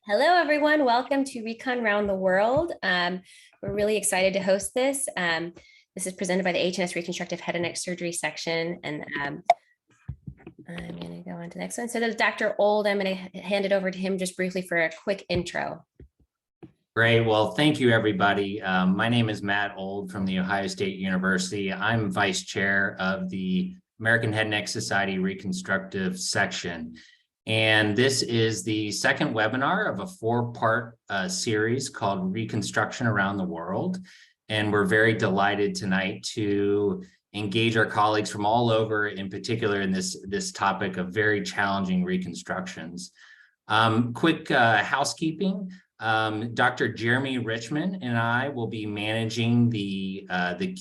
Hello, everyone. Welcome to Recon Round the World. We're really excited to host this. This is presented by the AHNS Reconstructive Head and Neck Surgery section. And I'm going to go on to the next one. So there's Dr. Old. I'm going to hand it over to him just briefly for a quick intro. Great. Well, thank you, everybody. My name is Matt Old from The Ohio State University. I'm Vice Chair of the American Head and Neck Society Reconstructive section. And this is the second webinar of a four-part series called Reconstruction Around the World. And we're very delighted tonight to engage our colleagues from all over, in particular in this topic of very challenging reconstructions. Quick housekeeping. Dr. Jeremy Richmond and I will be managing the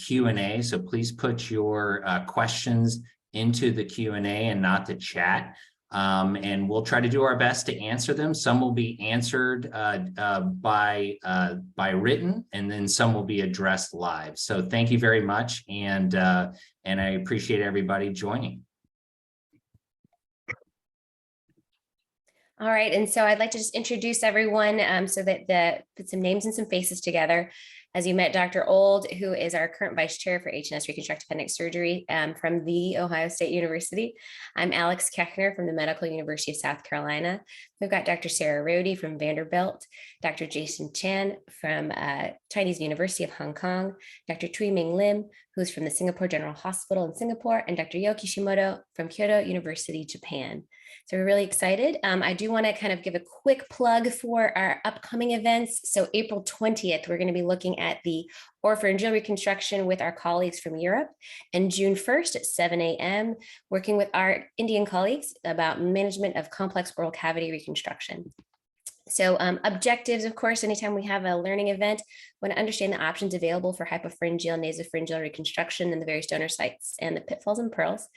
Q&A. So please put your questions into the Q&A and not the chat. And we'll try to do our best to answer them. Some will be answered by written, and then some will be addressed live. So thank you very much, and I appreciate everybody joining. All right, and so I'd like to just introduce everyone so that put some names and some faces together. As you met Dr. Old, who is our current vice chair for AHNS Reconstructive Head and Neck Surgery from the Ohio State University. I'm Alex Kechner from the Medical University of South Carolina. We've got Dr. Sarah Rohde from Vanderbilt, Dr. Jason Chan from Chinese University of Hong Kong, Dr. Tui Ming Lim, who's from the Singapore General Hospital in Singapore, and Dr. Yo Kishimoto from Kyoto University, Japan. So we're really excited. I do want to kind of give a quick plug for our upcoming events. So April 20th, we're going to be looking at the oropharyngeal reconstruction with our colleagues from Europe, and June 1st at 7 a.m., working with our Indian colleagues about management of complex oral cavity reconstruction. So objectives, of course, anytime we have a learning event, want to understand the options available for hypopharyngeal, nasopharyngeal reconstruction in the various donor sites and the pitfalls and pearls,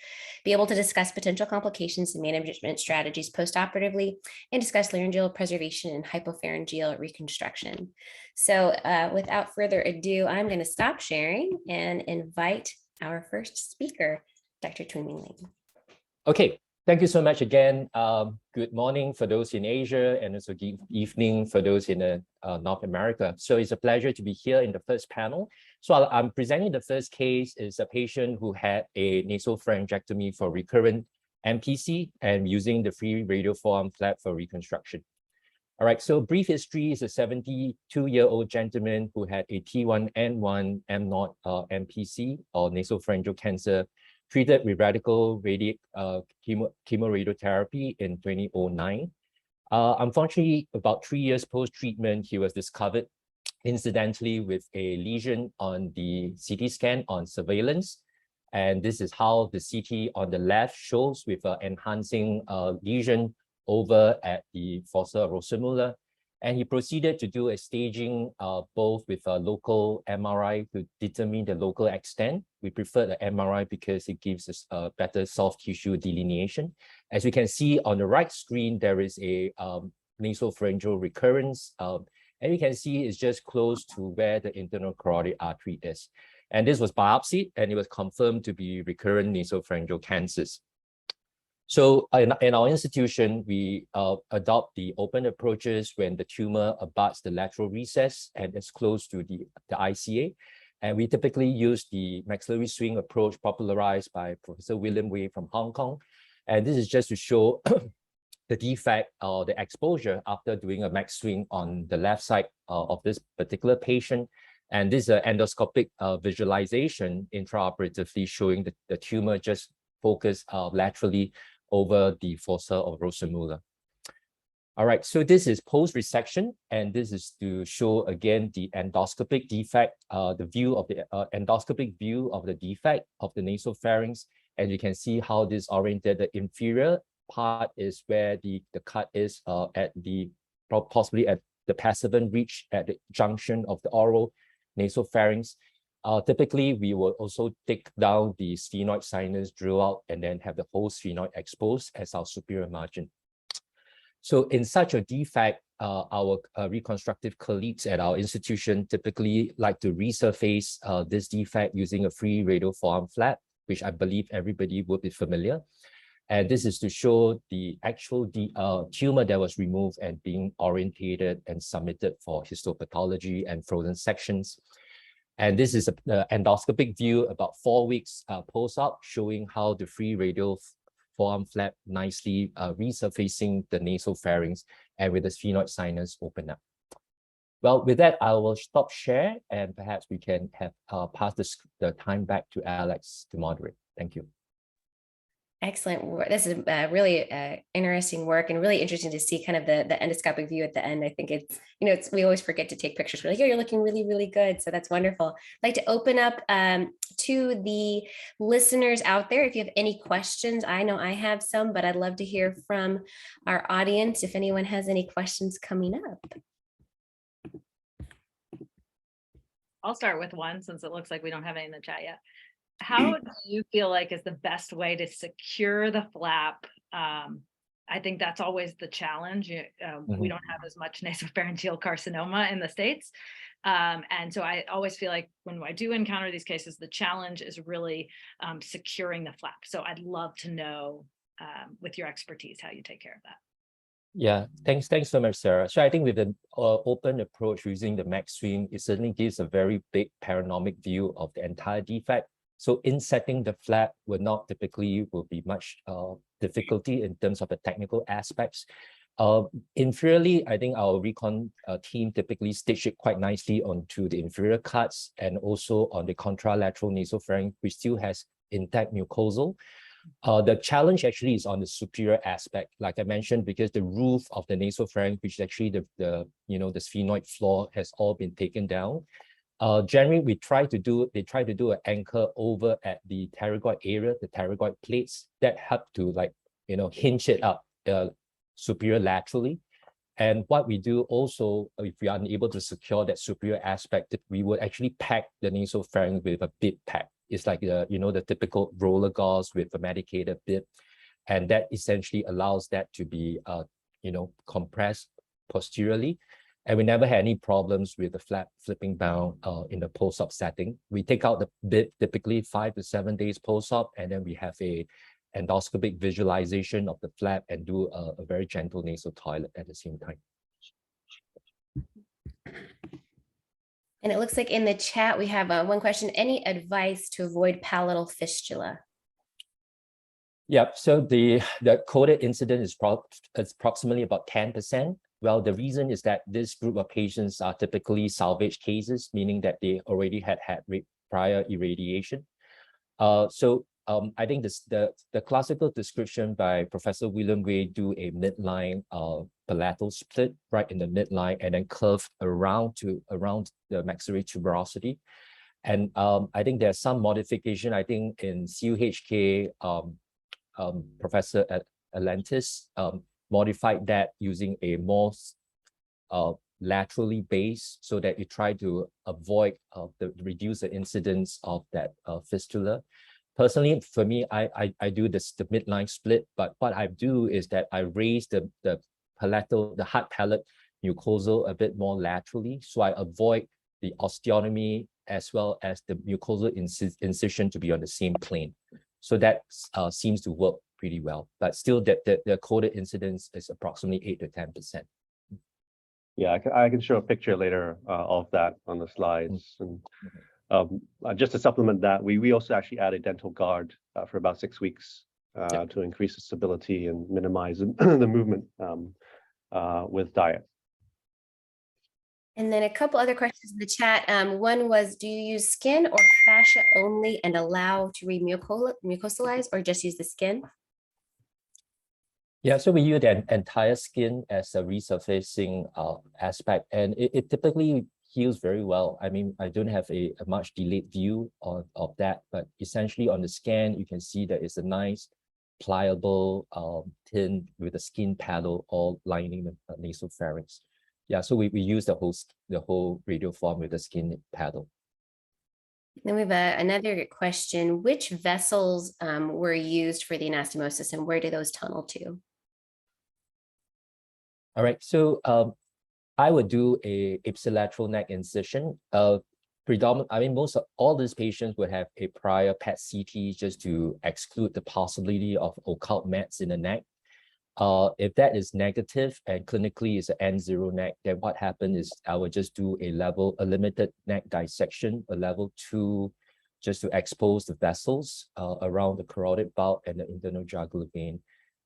be able to discuss potential complications and management strategies postoperatively, and discuss laryngeal preservation and hypopharyngeal reconstruction. So without further ado, I'm going to stop sharing and invite our first speaker, Dr. Tui Ming Lim. Okay. Thank you so much again. Good morning for those in Asia, and also good evening for those in North America. So it's a pleasure to be here in the first panel. So I'm presenting the first case is a patient who had a nasopharyngectomy for recurrent MPC and using the free radial forearm flap for reconstruction. All right, so brief history is a 72-year-old gentleman who had a T1N1 M0 MPC or nasopharyngeal cancer, treated with radical chemoradiotherapy in 2009. Unfortunately, about 3 years post-treatment, he was discovered incidentally with a lesion on the CT scan on surveillance. And this is how the CT on the left shows with an enhancing lesion over at the fossa rosemola. And he proceeded to do a staging both with a local MRI to determine the local extent. We prefer the MRI because it gives us a better soft tissue delineation. As you can see on the right screen, there is a nasopharyngeal recurrence. And you can see it's just close to where the internal carotid artery is. And this was biopsied, and it was confirmed to be recurrent nasopharyngeal cancers. So in our institution, we adopt the open approaches when the tumor abuts the lateral recess and is close to the ICA. And we typically use the maxillary swing approach popularized by Professor William Wei from Hong Kong. And this is just to show the defect or the exposure after doing a max swing on the left side of this particular patient. And this is an endoscopic visualization intraoperatively showing the tumor just focused laterally over the fossa of rosemola. All right, so this is post-resection, and this is to show again the endoscopic defect, the view of the endoscopic view of the defect of the nasopharynx. And you can see how this oriented. The inferior part is where the cut is at the possibly at the passivant reach at the junction of the oral nasopharynx. Typically, we will also take down the sphenoid sinus, drill out, and then have the whole sphenoid exposed as our superior margin. So in such a defect, our reconstructive colleagues at our institution typically like to resurface this defect using a free radial forearm flap, which I believe everybody would be familiar. And this is to show the actual tumor that was removed and being orientated and submitted for histopathology and frozen sections. And this is an endoscopic view about 4 weeks post-op, showing how the free radial forearm flap nicely resurfacing the nasopharynx and with the sphenoid sinus open up. Well, with that, I will stop share and perhaps we can have pass the time back to Alex to moderate. Thank you. Excellent work. This is really interesting work and really interesting to see kind of the endoscopic view at the end. I think it's, we always forget to take pictures. We're like, oh, you're looking really, really good. So that's wonderful. I'd like to open up to the listeners out there. If you have any questions, I know I have some, but I'd love to hear from our audience if anyone has any questions coming up. I'll start with one since it looks like we don't have any in the chat yet. How do you feel like is the best way to secure the flap? I think that's always the challenge. We don't have as much nasopharyngeal carcinoma in the States. And so I always feel like when I do encounter these cases, the challenge is really securing the flap. So I'd love to know with your expertise, how you take care of that. Yeah, thanks so much, Sarah. So I think with an open approach using the max swing, it certainly gives a very big panoramic view of the entire defect. So insetting the flap will be much difficulty in terms of the technical aspects. Inferiorly, I think our Recon team typically stitch it quite nicely onto the inferior cuts and also on the contralateral nasopharynx, which still has intact mucosal. The challenge actually is on the superior aspect, like I mentioned, because the roof of the nasopharynx, which is actually the sphenoid floor, has all been taken down. Generally, they try to do an anchor over at the pterygoid area, the pterygoid plates that help to hinge it up superior laterally. And what we do also, if we are unable to secure that superior aspect, we would actually pack the nasopharynx with a bib pack. It's like the typical roller gauze with a medicated bib, and that essentially allows that to be compressed posteriorly. And we never had any problems with the flap flipping down in the post-op setting. We take out the bib typically 5 to 7 days post-op, and then we have a endoscopic visualization of the flap and do a very gentle nasal toilet at the same time. And it looks like in the chat, we have one question. Any advice to avoid palatal fistula? Yeah, so the coded incident is approximately about 10%. Well, the reason is that this group of patients are typically salvage cases, meaning that they already had prior irradiation. I think the classical description by Professor William Gray do a midline palatal split right in the midline and then curve around the maxillary tuberosity. And I think there's some modification. I think in CUHK, Professor Atlantis modified that using a more laterally based, so that you try to avoid reduce the incidence of that fistula. Personally, for me, I do the midline split, but what I do is that I raise the hard palate mucosal a bit more laterally, so I avoid the osteotomy as well as the mucosal incision to be on the same plane. So that seems to work pretty well, but still the coded incidence is approximately 8 to 10%. Yeah, I can show a picture later of that on the slides. And just to supplement that, we also actually add a dental guard for about 6 weeks to increase the stability and minimize the movement with diet. And then a couple other questions in the chat. One was, do you use skin or fascia only and allow to mucosalize, or just use the skin? Yeah, so we use the entire skin as a resurfacing aspect, and it typically heals very well. I mean, I don't have a much delayed view of that, but essentially on the scan, you can see that it's a nice, pliable tin with a skin paddle all lining the nasopharynx. Yeah, so we use the whole radial form with the skin paddle. Then we have another question. Which vessels were used for the anastomosis, and where do those tunnel to? All right, so I would do a ipsilateral neck incision. predominant, I mean, most of all these patients would have a prior PET CT just to exclude the possibility of occult mets in the neck. If that is negative and clinically is an N0 neck, then what happened is I would just do a limited neck dissection, a level 2, just to expose the vessels around the carotid bulb and the internal jugular vein.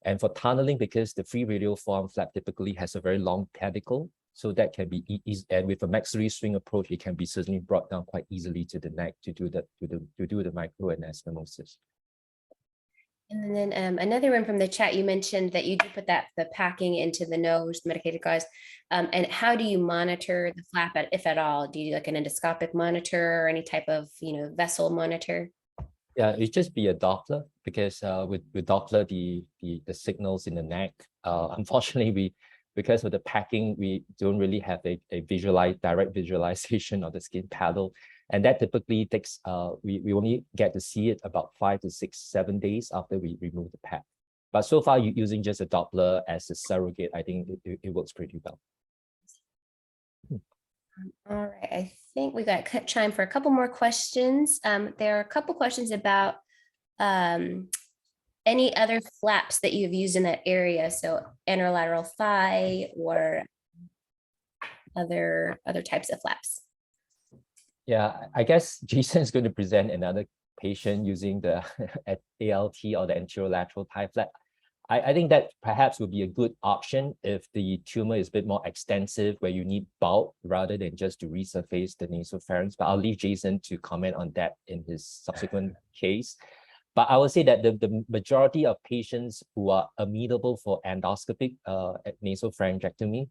And for tunneling, because the free radial forearm flap typically has a very long pedicle, so that can be easy, and with a maxillary swing approach, it can be certainly brought down quite easily to the neck to do the microanastomosis. And then another one from the chat, you mentioned that you do put the packing into the nose, medicated gauze. And how do you monitor the flap, if at all? Do you do like an endoscopic monitor or any type of, vessel monitor? Yeah, it just be a Doppler, because with Doppler, the signals in the neck, unfortunately, because of the packing, we don't really have a direct visualization of the skin paddle. And that typically takes, we only get to see it about 5 to 6, 7 days after we remove the pack. But so far, using just a Doppler as a surrogate, I think it works pretty well. All right, I think we got time for a couple more questions. There are a couple questions about any other flaps that you've used in that area, so anterolateral thigh or other types of flaps. Yeah, I guess Jason is going to present another patient using the ALT or the anterolateral thigh flap. I think that perhaps would be a good option if the tumor is a bit more extensive, where you need bulk rather than just to resurface the nasopharynx. But I'll leave Jason to comment on that in his subsequent case. But I would say that the majority of patients who are amenable for endoscopic nasopharyngectomy,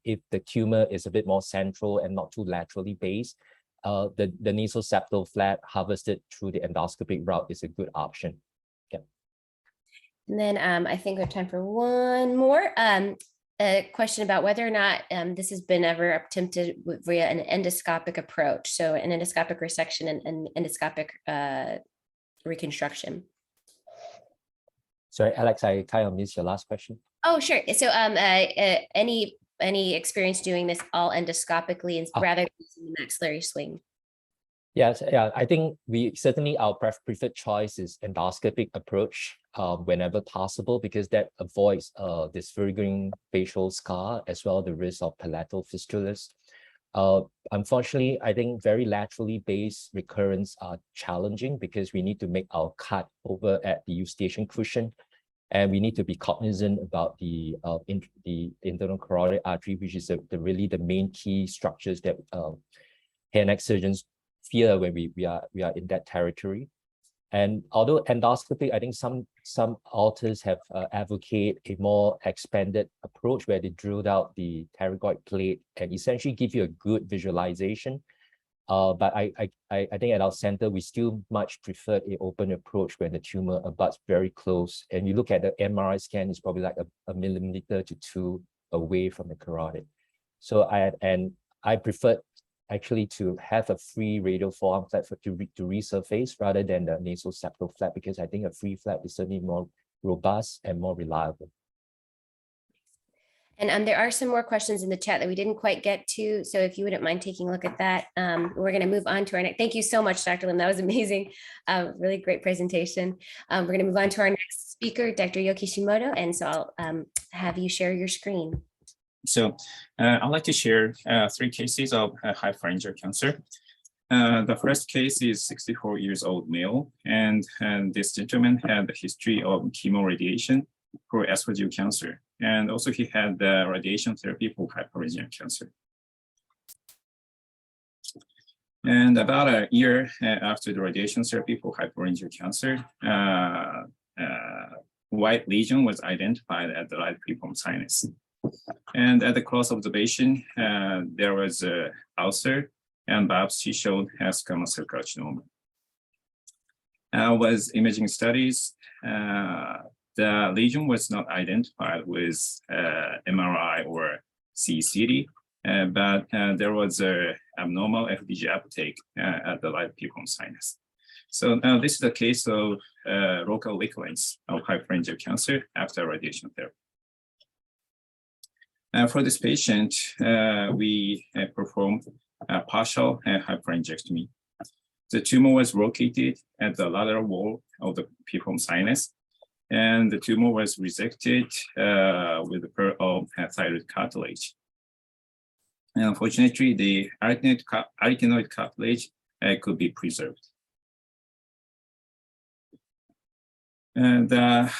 if the tumor is a bit more central and not too laterally based, the nasoseptal flap harvested through the endoscopic route is a good option. Yeah. And then I think we have time for one more. A question about whether or not this has been ever attempted via an endoscopic approach. So an endoscopic resection and endoscopic reconstruction. Sorry, Alex, I kind of missed your last question. Oh, sure. So any experience doing this all endoscopically and rather than using the maxillary swing? Yes, yeah, I think our preferred choice is endoscopic approach whenever possible, because that avoids disfiguring facial scar as well as the risk of palatal fistulas. Unfortunately, I think very laterally based recurrence are challenging because we need to make our cut over at the eustachian cushion, and we need to be cognizant about the internal carotid artery, which is really the main key structures that hair and neck surgeons fear when we are in that territory. And although endoscopic, I think some authors have advocate a more expanded approach where they drilled out the pterygoid plate and essentially give you a good visualization. But I think at our center, we still much prefer an open approach when the tumor abuts very close. And you look at the MRI scan, it's probably like a millimeter to 2 away from the carotid. So I prefer actually to have a free radial forearm flap to resurface rather than the nasoseptal flap, because I think a free flap is certainly more robust and more reliable. And there are some more questions in the chat that we didn't quite get to. So if you wouldn't mind taking a look at that, we're going to move on to our next. Thank you so much, Dr. Lim. That was amazing. Really great presentation. We're going to move on to our next speaker, Dr. Yo Kishimoto. And so I'll have you share your screen. So I'd like to share 3 cases of hypopharyngeal cancer. The first case is 64 years old male, and this gentleman had a history of chemoradiation for esophageal cancer, and also he had radiation therapy for hypopharyngeal cancer. And about a year after the radiation therapy for hypopharyngeal cancer, white lesion was identified at the right preform sinus. And at the close observation, there was an ulcer, and biopsy showed squamous cell carcinoma. With imaging studies, the lesion was not identified with MRI or CCD, but there was an abnormal FDG uptake at the right preform sinus. So now this is a case of local recurrence of hypopharyngeal cancer after radiation therapy. For this patient, we performed partial hypopharyngectomy. The tumor was located at the lateral wall of the piriform sinus, and the tumor was resected with a pair of thyroid cartilage. And unfortunately, the arytenoid cartilage could be preserved. And the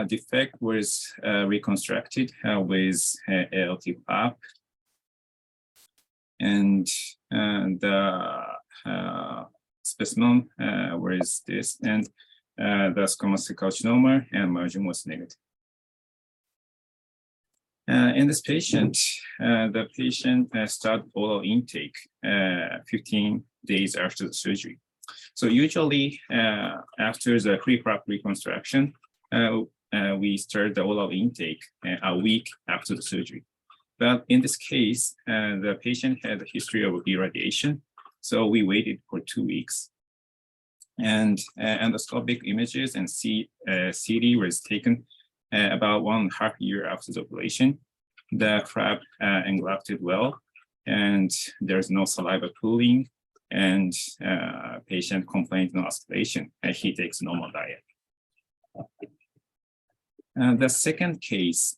defect was reconstructed with ALT flap, and the specimen was this, and the squamous cell carcinoma and margin was negative. In this patient, the patient started oral intake 15 days after the surgery. So usually after the pre-flap reconstruction, we start the oral intake a week after the surgery. But in this case, the patient had a history of irradiation, so we waited for 2 weeks. And endoscopic images and CT was taken about 1.5 years after the operation. The flap engrafted well, and there's no saliva pooling, and patient complained no aspiration, and he takes normal diet. The second case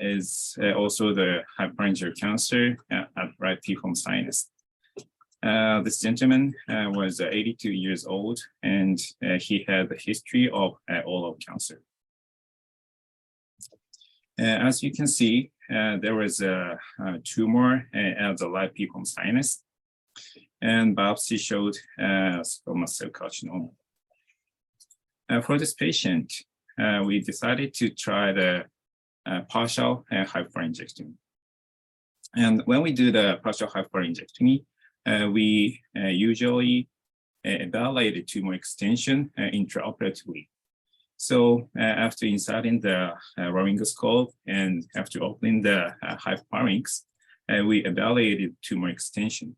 is also the hypopharyngeal cancer at right piriform sinus. This gentleman was 82 years old, and he had a history of oral cancer. As you can see, there was a tumor at the right piriform sinus, and biopsy showed squamous cell carcinoma. For this patient, we decided to try the partial hypopharyngectomy. And when we do the partial hypopharyngectomy, we usually evaluate the tumor extension intraoperatively. So after inserting the laryngoscope and after opening the hypopharynx, we evaluated tumor extension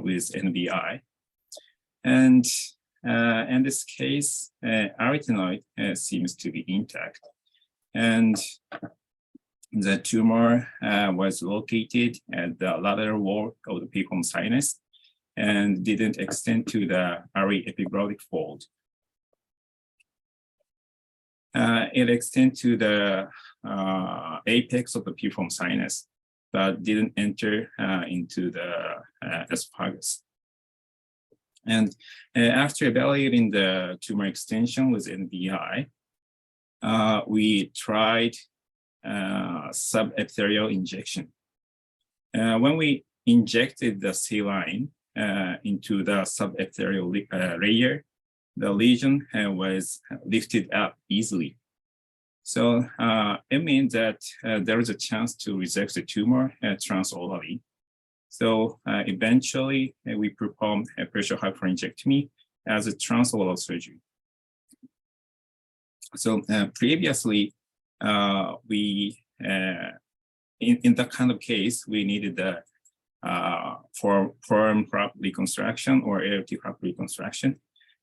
with NBI. And in this case, arytenoid seems to be intact. And the tumor was located at the lateral wall of the piriform sinus and didn't extend to the epiglottic fold. It extended to the apex of the piriform sinus, but didn't enter into the esophagus. And after evaluating the tumor extension with NBI, we tried subepithelial injection. When we injected the saline into the subepithelial layer, the lesion was lifted up easily. So it means that there is a chance to resect the tumor transorally. So eventually we performed a partial hypopharyngectomy as a transoral surgery. So previously, we in that kind of case, we needed the forearm flap reconstruction or ALT flap reconstruction.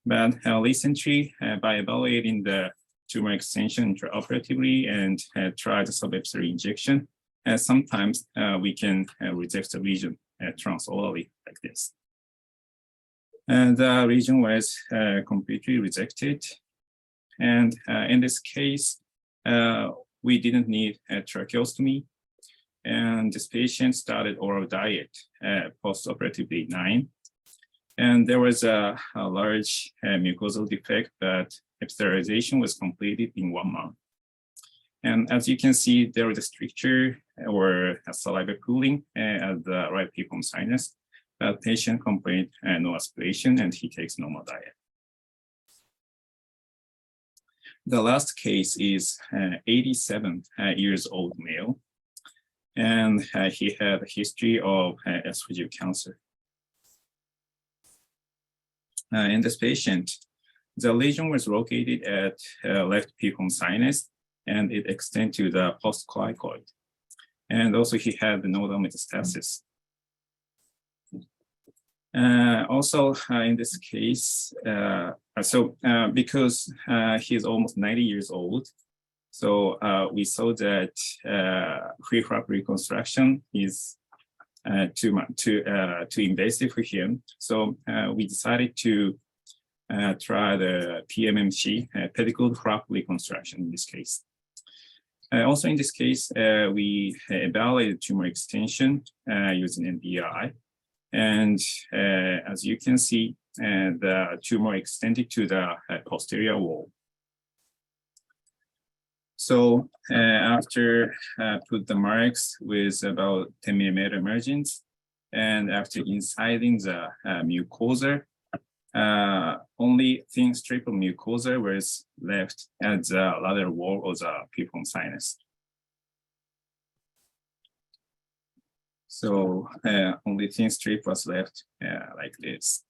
But recently, by evaluating the tumor extension intraoperatively and try the subepithelial injection, sometimes we can resect the lesion transorally like this. And the lesion was completely resected. And in this case, we didn't need a tracheostomy. And this patient started oral diet post-operative day 9. And there was a large mucosal defect, but epithelialization was completed in 1 month. And as you can see, there is a stricture or a saliva pooling at the right piriform sinus. The patient complained no aspiration, and he takes normal diet. The last case is 87 years old male, and he had a history of esophageal cancer. In this patient, the lesion was located at left piriform sinus, and it extended to the postcoracoid. And also he had the nodal metastasis. Also in this case, because he's almost 90 years old, so we saw that pre-flap reconstruction is too invasive for him. So we decided to try the PMMC, pedicle flap reconstruction in this case. Also in this case, we evaluated tumor extension using NBI. And as you can see, the tumor extended to the posterior wall. So after put the marks with about 10 millimeter margins, and after incising the mucosa, only thin strip of mucosa was left at the lateral wall of the piriform sinus. So only thin strip was left like this.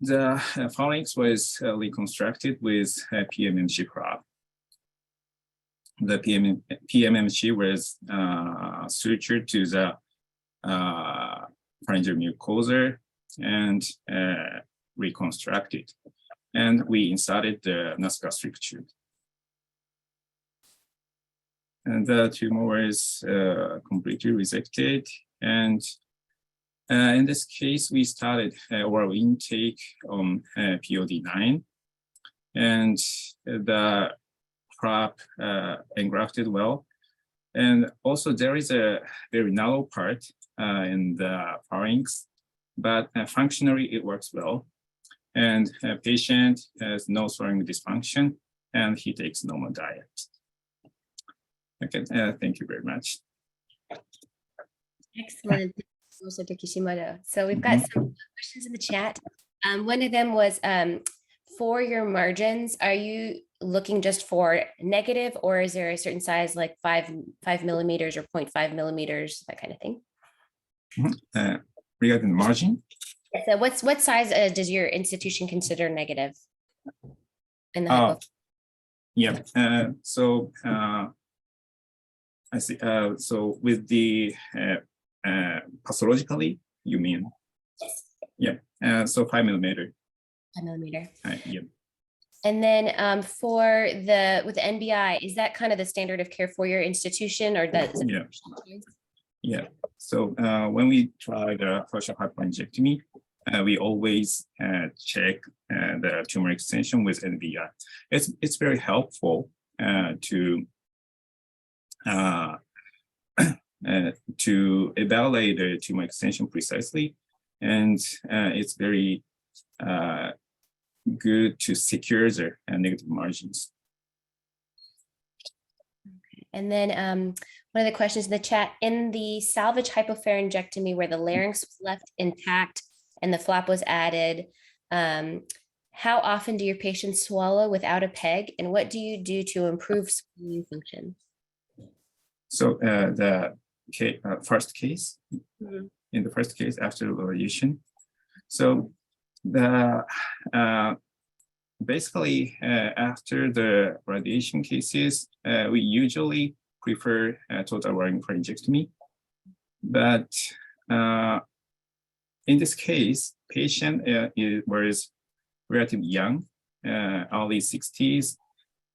The pharynx was reconstructed with PMMC prop. The PMMC was sutured to the pharyngeal mucosa and reconstructed. And we inserted the nasogastric tube. And the tumor was completely resected. And in this case, we started oral intake on POD9. And the prop engrafted well. And also there is a very narrow part in the pharynx, but functionally it works well. And a patient has no swallowing dysfunction and he takes normal diet. Okay, thank you very much. Excellent. So we've got some questions in the chat. One of them was for your margins, are you looking just for negative, or is there a certain size like 5 millimeters or 0.5 millimeters, that kind of thing? Regarding margin? So what size does your institution consider negative? In the yeah. I see. So with the pathologically, you mean? Yes. Yeah. So 5 millimeter. 5 millimeter. Yeah. And then with the NBI, is that kind of the standard of care for your institution, or does? Yeah. Yeah. So when we try the partial hypopharyngectomy, we always check the tumor extension with NBI. It's very helpful to evaluate the tumor extension precisely, and it's very good to secure the negative margins. Okay. And then one of the questions in the chat, in the salvage hypopharyngectomy where the larynx was left intact and the flap was added, how often do your patients swallow without a peg, and what do you do to improve swallowing function? So the first case, in the first case after radiation, so the basically after the radiation cases, we usually prefer total pharyngectomy, but in this case, patient was relatively young, early 60s,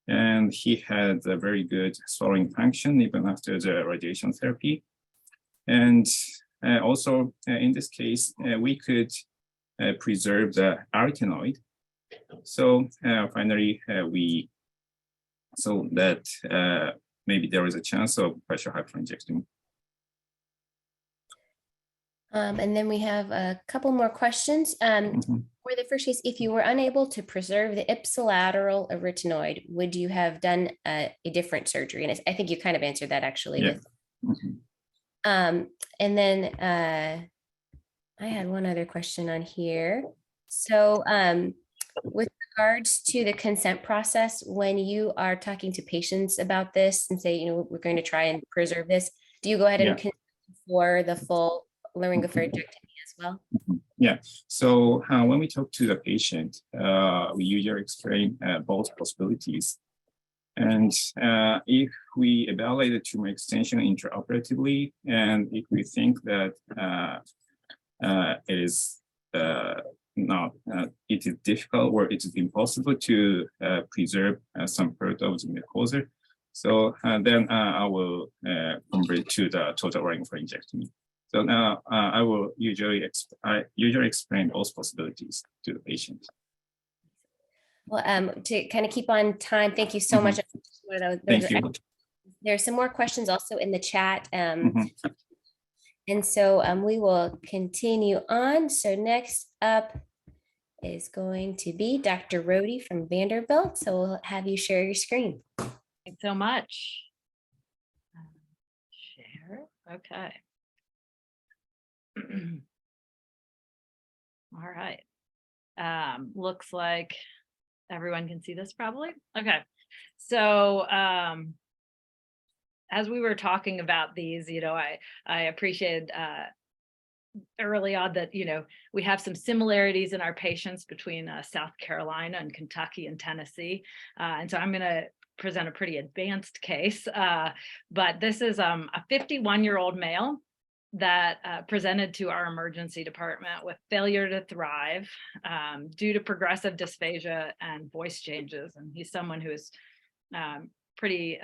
and he had a very good swallowing function even after the radiation therapy. And also in this case, we could preserve the arytenoid. So finally, so that maybe there is a chance of partial hypopharyngectomy. And then we have a couple more questions. For the first case, if you were unable to preserve the ipsilateral arytenoid, would you have done a different surgery? And I think you kind of answered that actually. Yeah. And then I had one other question on here. So with regards to the consent process, when you are talking to patients about this and say, we're going to try and preserve this, do you go ahead and consent for the full laryngopharyngectomy as well? Yeah. So when we talk to the patient, we usually explain both possibilities. And if we evaluate the tumor extension intraoperatively, and if we think that it is it is difficult or it is impossible to preserve some part of the mucosa, So then I will convert to the total oropharyngectomy. So now I will usually explain those possibilities to the patient. Well, to kind of keep on time, thank you so much. Thank you. There's some more questions also in the chat. And so we will continue on. So next up is going to be Dr. Rohde from Vanderbilt. So we'll have you share your screen. Thanks so much. Share. Okay. All right. Looks like everyone can see this probably. Okay. So as we were talking about these, I appreciated early on that, we have some similarities in our patients between South Carolina and Kentucky and Tennessee. And so I'm going to present a pretty advanced case, but this is a 51-year-old male that presented to our emergency department with failure to thrive due to progressive dysphagia and voice changes. And he's someone who is pretty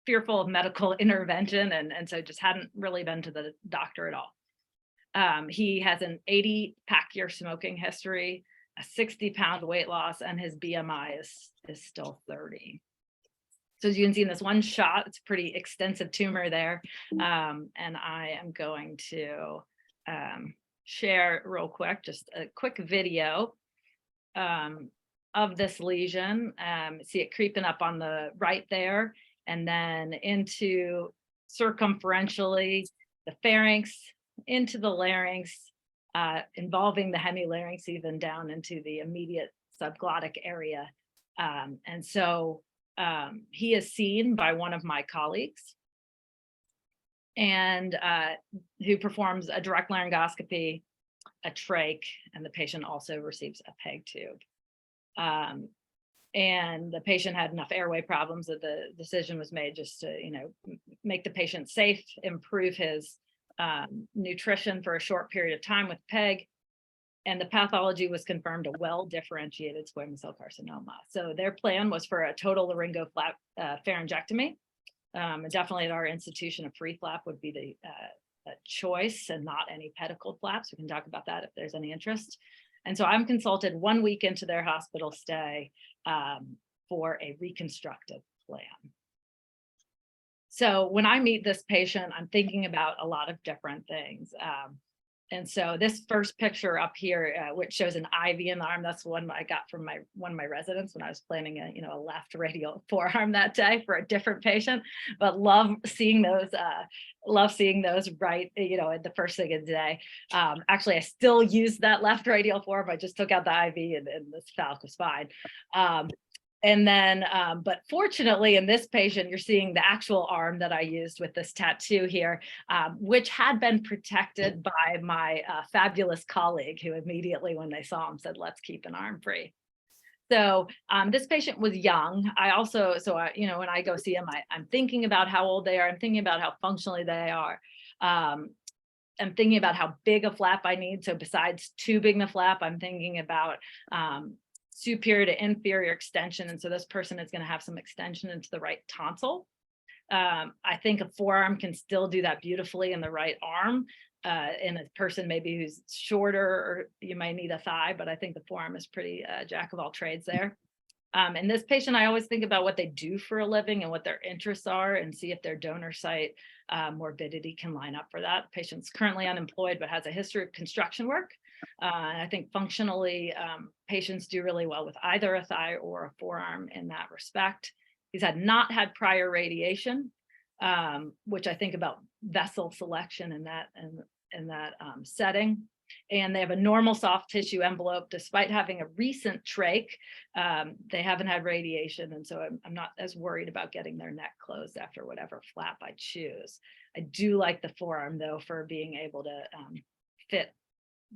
fearful of medical intervention, and so just hadn't really been to the doctor at all. He has an 80 pack year smoking history, a 60-pound weight loss, and his BMI is still 30. So as you can see in this one shot, it's a pretty extensive tumor there. And I am going to share real quick, just a quick video of this lesion. See it creeping up on the right there, and then into circumferentially the pharynx, into the larynx, involving the hemilarynx, even down into the immediate subglottic area. And so he is seen by one of my colleagues, and who performs a direct laryngoscopy, a trach, and the patient also receives a PEG tube. And the patient had enough airway problems that the decision was made just to, make the patient safe, improve his nutrition for a short period of time with PEG. And the pathology was confirmed a well-differentiated squamous cell carcinoma. So their plan was for a total laryngopharyngectomy. Definitely at our institution, a free flap would be the choice, and not any pedicled flaps. We can talk about that if there's any interest. And so I'm consulted 1 week into their hospital stay for a reconstructive plan. So when I meet this patient, I'm thinking about a lot of different things. And so this first picture up here, which shows an IV in the arm, that's one I got from one of my residents when I was planning a left radial forearm that day for a different patient. But love seeing those right, at the first thing of the day. Actually, I still use that left radial forearm. I just took out the IV, and this falc was fine. And then, but fortunately in this patient, you're seeing the actual arm that I used with this tattoo here, which had been protected by my fabulous colleague, who immediately when they saw him said, let's keep an arm free. So this patient was young. I also, when I go see him, I'm thinking about how old they are. I'm thinking about how functionally they are. I'm thinking about how big a flap I need. So besides tubing the flap, I'm thinking about superior to inferior extension. And so this person is going to have some extension into the right tonsil. I think a forearm can still do that beautifully in the right arm. In a person maybe who's shorter, or you might need a thigh, but I think the forearm is pretty jack of all trades there. And this patient, I always think about what they do for a living and what their interests are, and see if their donor site morbidity can line up for that. The patient's currently unemployed, but has a history of construction work. And I think functionally, patients do really well with either a thigh or a forearm in that respect. He's not had prior radiation, which I think about vessel selection in that setting. And they have a normal soft tissue envelope despite having a recent trach. They haven't had radiation, and so I'm not as worried about getting their neck closed after whatever flap I choose. I do like the forearm though, for being able to fit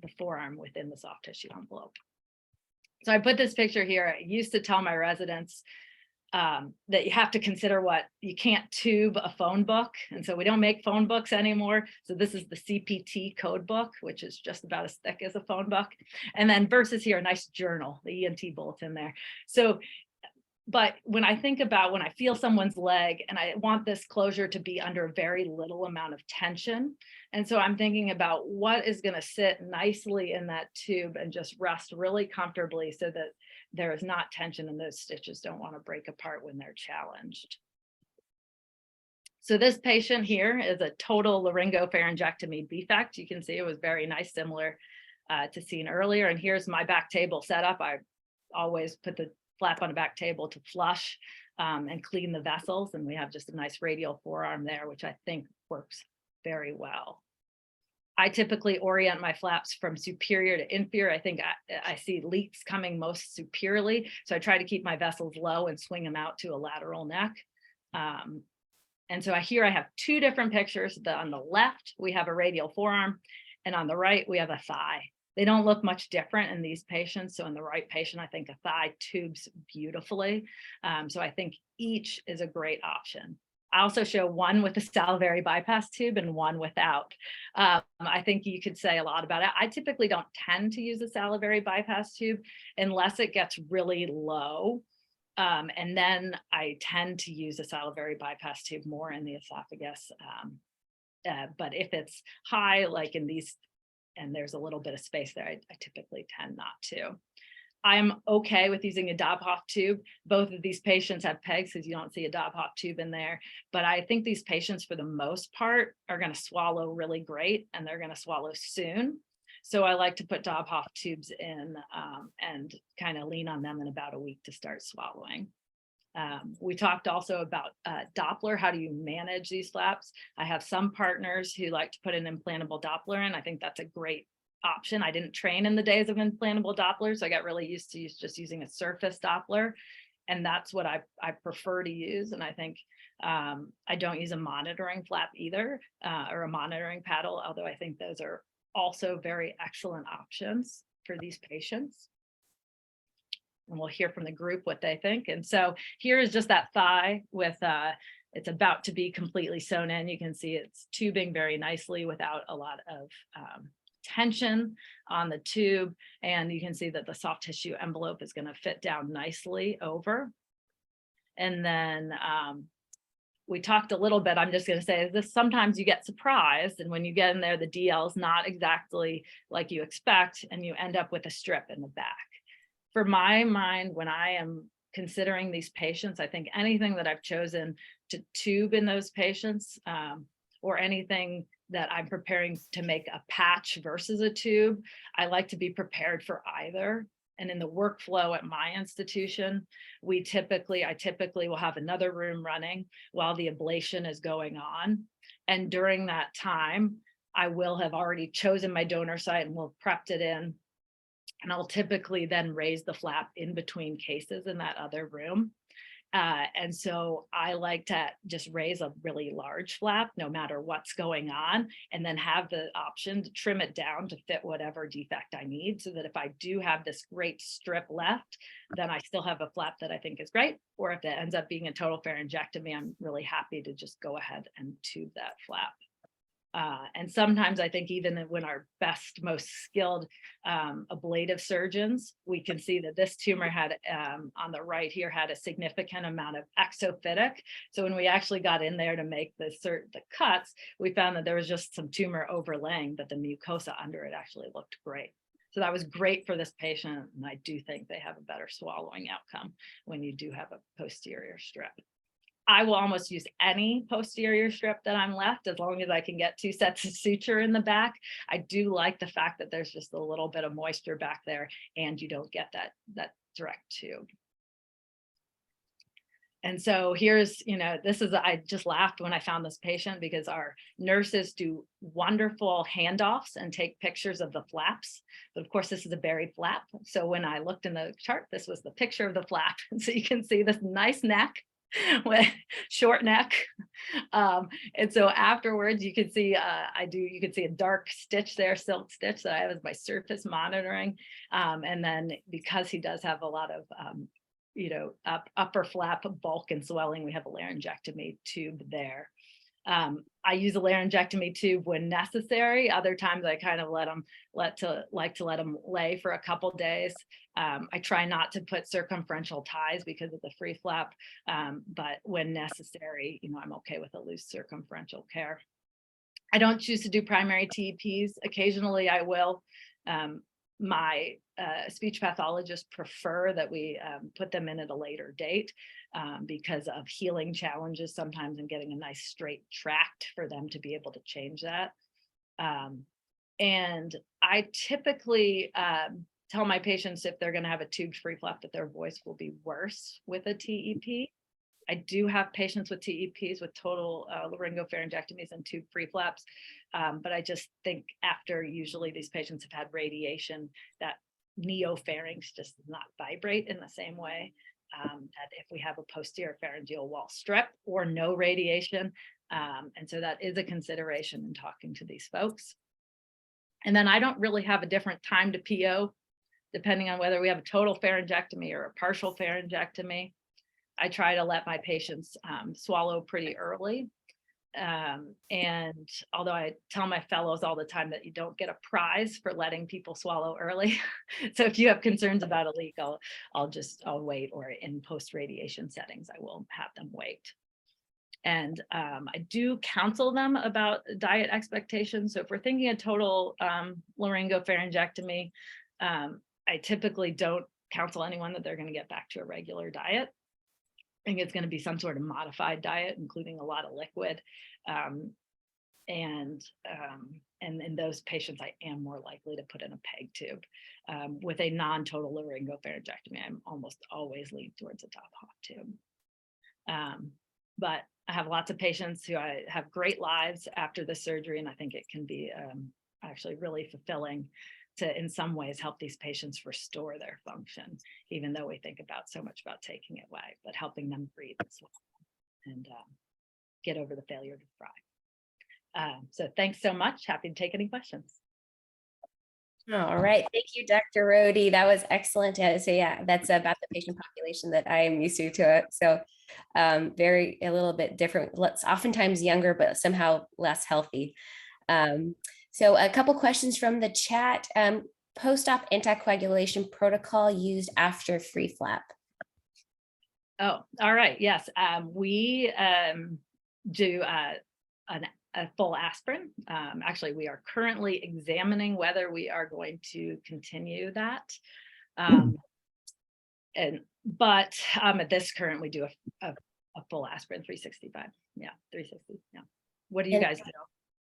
the forearm within the soft tissue envelope. So I put this picture here. I used to tell my residents that you have to consider you can't tube a phone book. And so we don't make phone books anymore. So this is the CPT code book, which is just about as thick as a phone book. And then versus here, a nice journal, the ENT bulletin there. So But when I think about when I feel someone's leg and I want this closure to be under very little amount of tension. And so I'm thinking about what is going to sit nicely in that tube and just rest really comfortably so that there is not tension and those stitches don't want to break apart when they're challenged. So this patient here is a total laryngopharyngectomy defect. You can see it was very nice, similar to seen earlier. And here's my back table setup. I always put the flap on a back table to flush and clean the vessels. And we have just a nice radial forearm there, which I think works very well. I typically orient my flaps from superior to inferior. I think I see leaks coming most superiorly. So I try to keep my vessels low and swing them out to a lateral neck. And so here I have two different pictures. On the left, we have a radial forearm, and on the right, we have a thigh. They don't look much different in these patients. So in the right patient, I think a thigh tubes beautifully. So I think each is a great option. I also show one with a salivary bypass tube and one without. I think you could say a lot about it. I typically don't tend to use a salivary bypass tube unless it gets really low. And then I tend to use a salivary bypass tube more in the esophagus. But if it's high, like in these, and there's a little bit of space there, I typically tend not to. I'm okay with using a Dobhoff tube. Both of these patients have pegs because you don't see a Dobhoff tube in there. But I think these patients, for the most part, are going to swallow really great and they're going to swallow soon. So I like to put Dobhoff tubes in and kind of lean on them in about a week to start swallowing. We talked also about Doppler. How do you manage these flaps? I have some partners who like to put an implantable Doppler in. I think that's a great option. I didn't train in the days of implantable Dopplers, so I got really used to just using a surface Doppler. And that's what I prefer to use. And I think I don't use a monitoring flap either, or a monitoring paddle, although I think those are also very excellent options for these patients. And we'll hear from the group what they think. And so here is just that thigh with, it's about to be completely sewn in. You can see it's tubing very nicely without a lot of tension on the tube. And you can see that the soft tissue envelope is going to fit down nicely over. And then we talked a little bit, I'm just going to say this, sometimes you get surprised. And when you get in there, the DL is not exactly like you expect, and you end up with a strip in the back. For my mind, when I am considering these patients, I think anything that I've chosen to tube in those patients or anything that I'm preparing to make a patch versus a tube, I like to be prepared for either. And in the workflow at my institution, I typically will have another room running while the ablation is going on. And during that time, I will have already chosen my donor site and will have prepped it in. And I'll typically then raise the flap in between cases in that other room. And so I like to just raise a really large flap no matter what's going on, and then have the option to trim it down to fit whatever defect I need, so that if I do have this great strip left, then I still have a flap that I think is great. Or if it ends up being a total pharyngectomy, I'm really happy to just go ahead and tube that flap. And sometimes I think even when our best, most skilled ablative surgeons, we can see that this tumor had on the right here had a significant amount of exophytic. So when we actually got in there to make the cuts, we found that there was just some tumor overlaying, but the mucosa under it actually looked great. So that was great for this patient. And I do think they have a better swallowing outcome when you do have a posterior strip. I will almost use any posterior strip that I'm left, as long as I can get 2 sets of suture in the back. I do like the fact that there's just a little bit of moisture back there and you don't get that direct tube. And so here's, I just laughed when I found this patient, because our nurses do wonderful handoffs and take pictures of the flaps. But of course, this is a buried flap. So when I looked in the chart, this was the picture of the flap. And so you can see this nice neck with short neck. And so afterwards, you can see you can see a dark stitch there, silk stitch that I have as my surface monitoring. And then because he does have a lot of upper flap bulk and swelling, we have a laryngectomy tube there. I use a laryngectomy tube when necessary. Other times I kind of like to let them lay for a couple days. I try not to put circumferential ties because of the free flap, but when necessary, I'm okay with a loose circumferential care. I don't choose to do primary TEPs. Occasionally I will. My speech pathologists prefer that we put them in at a later date because of healing challenges sometimes and getting a nice straight tract for them to be able to change that. And I typically tell my patients if they're going to have a tubed free flap that their voice will be worse with a TEP. I do have patients with TEPs with total laryngopharyngectomies and tube free flaps, but I just think after usually these patients have had radiation, that neopharynx just does not vibrate in the same way that if we have a posterior pharyngeal wall strip or no radiation. And so that is a consideration in talking to these folks. And then I don't really have a different time to PO, depending on whether we have a total pharyngectomy or a partial pharyngectomy. I try to let my patients swallow pretty early. And although I tell my fellows all the time that you don't get a prize for letting people swallow early. So if you have concerns about a leak, I'll wait, or in post-radiation settings, I will have them wait. And I do counsel them about diet expectations. So if we're thinking a total laryngopharyngectomy, I typically don't counsel anyone that they're going to get back to a regular diet. I think it's going to be some sort of modified diet, including a lot of liquid. And in those patients, I am more likely to put in a PEG tube. With a non-total laryngopharyngectomy, I'm almost always lean towards a top hop tube. But I have lots of patients who have great lives after the surgery, and I think it can be actually really fulfilling to, in some ways, help these patients restore their function, even though we think about so much about taking it away, but helping them breathe as well and get over the failure to thrive. So thanks so much. Happy to take any questions. All right. Thank you, Dr. Rohde. That was excellent. So yeah, that's about the patient population that I am used to. So a little bit different. Oftentimes younger, but somehow less healthy. So a couple questions from the chat. Post-op anticoagulation protocol used after free flap. Oh, all right. Yes, we do a full aspirin. Actually, we are currently examining whether we are going to continue that. But at this current, we do a full aspirin 365. Yeah, 360. Yeah. What do you guys do?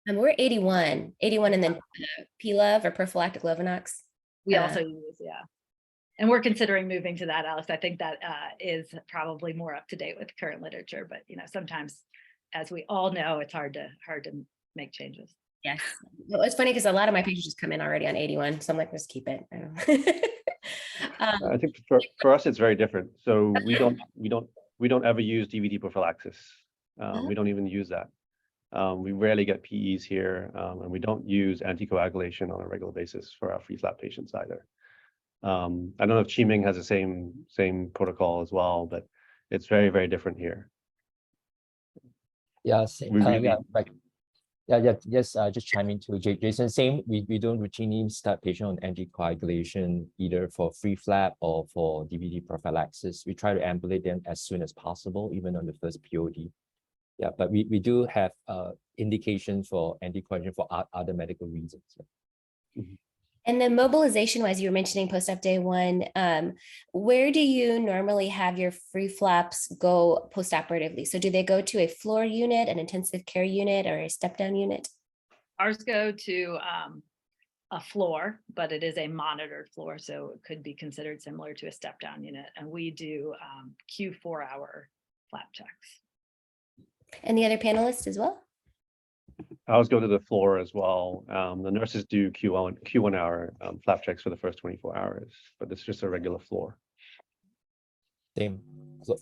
We're 81 and then PLOV or prophylactic Lovenox. We also use, yeah. And we're considering moving to that, Alex. I think that is probably more up to date with current literature, but sometimes, as we all know, it's hard to make changes. Yes. Well, it's funny because a lot of my patients just come in already on 81. So I'm like, let's keep it. I think for us, it's very different. So we don't ever use DVD prophylaxis. We don't even use that. We rarely get PEs here, and we don't use anticoagulation on a regular basis for our free flap patients either. I don't know if Qiming has the same protocol as well, but it's very, very different here. Yes, right. Yes, just chime into Jason. Same, we don't routinely start patient on anticoagulation either for free flap or for DVD prophylaxis. We try to ambulate them as soon as possible, even on the first POD. Yeah, but we do have indications for anticoagulation for other medical reasons. Mm-hmm. And then mobilization wise, you were mentioning post-op day one. Where do you normally have your free flaps go post-operatively? So do they go to a floor unit, an intensive care unit, or a step-down unit? Ours go to a floor, but it is a monitored floor, so it could be considered similar to a step-down unit. And we do Q4-hour flap checks. And the other panelists as well? I was going to the floor as well. The nurses do Q1 hour flap checks for the first 24 hours, but it's just a regular floor. Same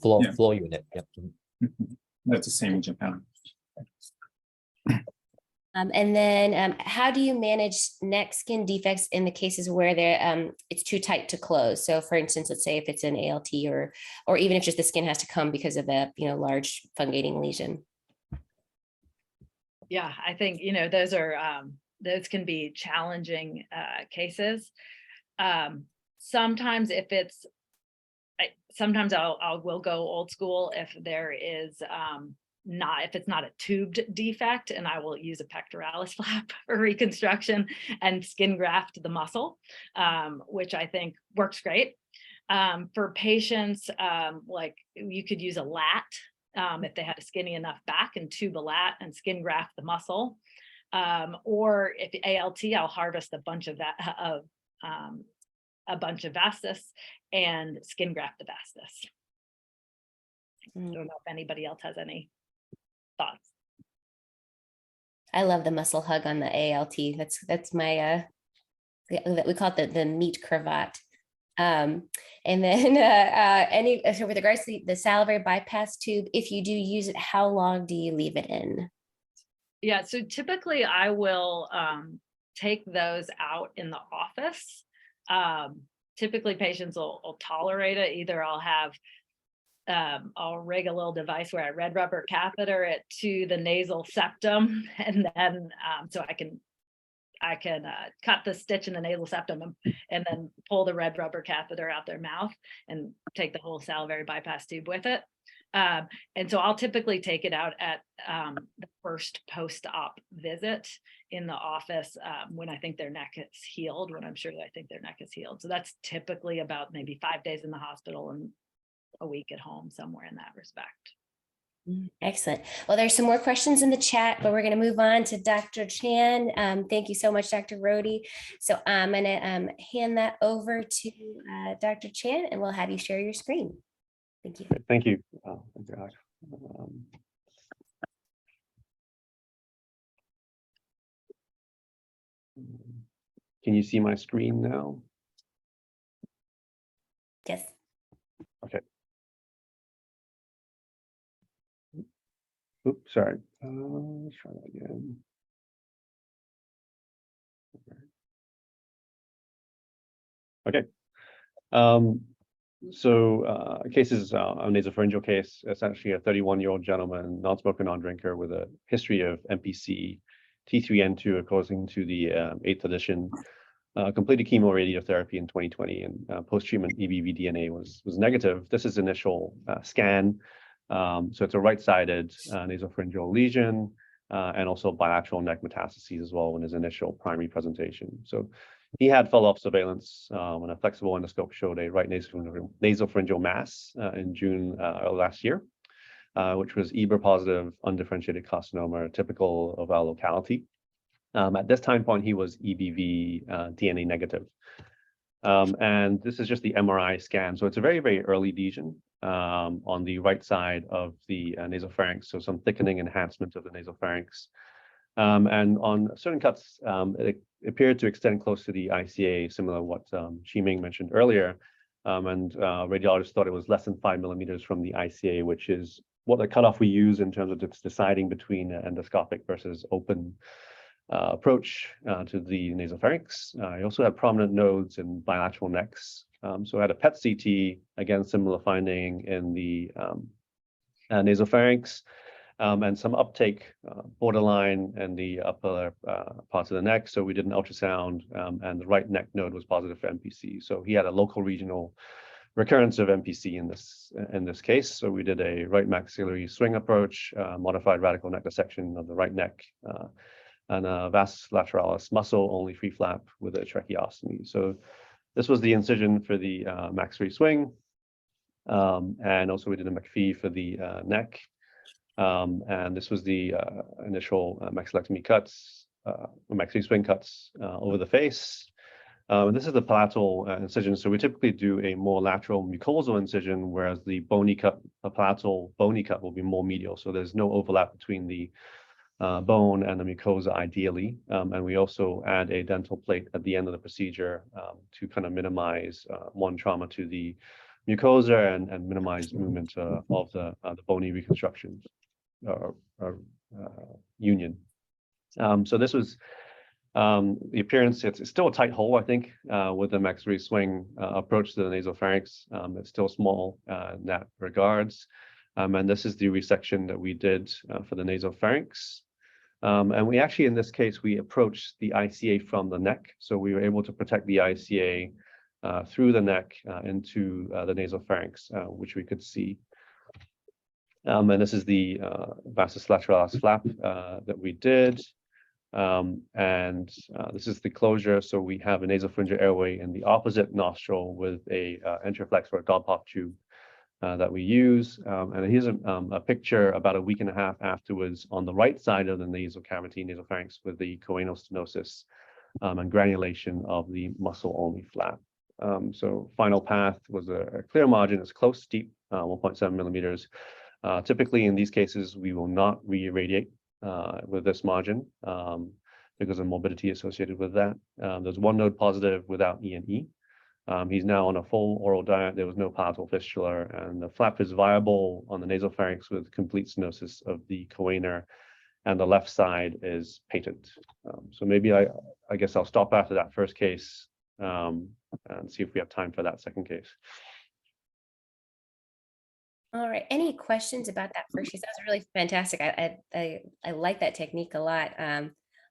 floor unit. Yep. That's the same in Japan. And then how do you manage neck skin defects in the cases where it's too tight to close? So for instance, let's say if it's an ALT or even if just the skin has to come because of the large fungating lesion. Yeah, I think, those are, those can be challenging cases. Sometimes if it's, sometimes I will go old school if there is if it's not a tubed defect, and I will use a pectoralis flap for reconstruction and skin graft the muscle, which I think works great. For patients, like you could use a lat if they had a skinny enough back, and tube a lat and skin graft the muscle. Or if ALT, I'll harvest a bunch of vastus and skin graft the vastus. I don't know if anybody else has any thoughts. I love the muscle hug on the ALT. That's my we call it the meat cravat. And then so with regards to the salivary bypass tube, if you do use it, how long do you leave it in? Yeah, so typically I will take those out in the office. Typically patients will tolerate it. Either I'll rig a little device where I red rubber catheter it to the nasal septum, and then so I can cut the stitch in the nasal septum and then pull the red rubber catheter out their mouth and take the whole salivary bypass tube with it. And so I'll typically take it out at the first post-op visit in the office when I think their neck is healed, when I'm sure that I think their neck is healed. So that's typically about maybe 5 days in the hospital and a week at home, somewhere in that respect. Excellent. Well, there's some more questions in the chat, but we're going to move on to Dr. Chan. Thank you so much, Dr. Rohde. So I'm going to hand that over to Dr. Chan, and we'll have you share your screen. Thank you. Thank you. Can you see my screen now? Yes. Okay. Oops, sorry. Let's try that again. Okay. Cases, a nasopharyngeal case, essentially a 31-year-old gentleman, non-smoker, non-drinker with a history of NPC, T3N2 according to the 8th edition, completed chemo radiotherapy in 2020, and post-treatment EBV DNA was negative. This is initial scan. So it's a right-sided nasopharyngeal lesion and also bilateral neck metastases as well in his initial primary presentation. So he had follow-up surveillance when a flexible endoscope showed a right nasopharyngeal mass in June of last year, which was EBR positive, undifferentiated carcinoma, typical of our locality. At this time point, he was EBV DNA negative. And this is just the MRI scan. So it's a very, very early lesion on the right side of the nasopharynx. So some thickening enhancement of the nasopharynx. And on certain cuts, it appeared to extend close to the ICA, similar to what Shiming mentioned earlier. And radiologists thought it was less than 5 millimeters from the ICA, which is what the cutoff we use in terms of deciding between endoscopic versus open approach to the nasopharynx. I also had prominent nodes in bilateral necks. So I had a PET CT, again, similar finding in the nasopharynx, and some uptake borderline in the upper parts of the neck. So we did an ultrasound, and the right neck node was positive for NPC. So he had a local regional recurrence of NPC in this case. So we did a right maxillary swing approach, modified radical neck dissection of the right neck, and a vas lateralis muscle only free flap with a tracheostomy. So this was the incision for the maxillary swing, and also we did a McPhee for the neck. And this was the initial maxillectomy cuts, maxillary swing cuts over the face. This is the palatal incision. So we typically do a more lateral mucosal incision, whereas the bony cut, the palatal bony cut will be more medial. So there's no overlap between the bone and the mucosa ideally. And we also add a dental plate at the end of the procedure to kind of minimize one trauma to the mucosa and minimize movement of the bony reconstruction union. So this was the appearance. It's still a tight hole, I think, with the maxillary swing approach to the nasopharynx. It's still small in that regards. And this is the resection that we did for the nasopharynx. And we actually, in this case, we approached the ICA from the neck. So we were able to protect the ICA through the neck into the nasopharynx, which we could see. And this is the vastus lateralis flap that we did. This is the closure. So we have a nasopharyngeal airway in the opposite nostril with a enteroflex or a Doppler tube that we use. And here's a picture about a week and a half afterwards on the right side of the nasal cavity, nasopharynx, with the choanal stenosis and granulation of the muscle-only flap. So final path was a clear margin. It's close, steep, 1.7 millimeters. Typically, in these cases, we will not re-irradiate with this margin because of morbidity associated with that. There's one node positive without E&E. He's now on a full oral diet. There was no palatal fistula, and the flap is viable on the nasopharynx with complete stenosis of the choana, and the left side is patent. So maybe I guess I'll stop after that first case and see if we have time for that second case. All right. Any questions about that first case? That was really fantastic. I like that technique a lot.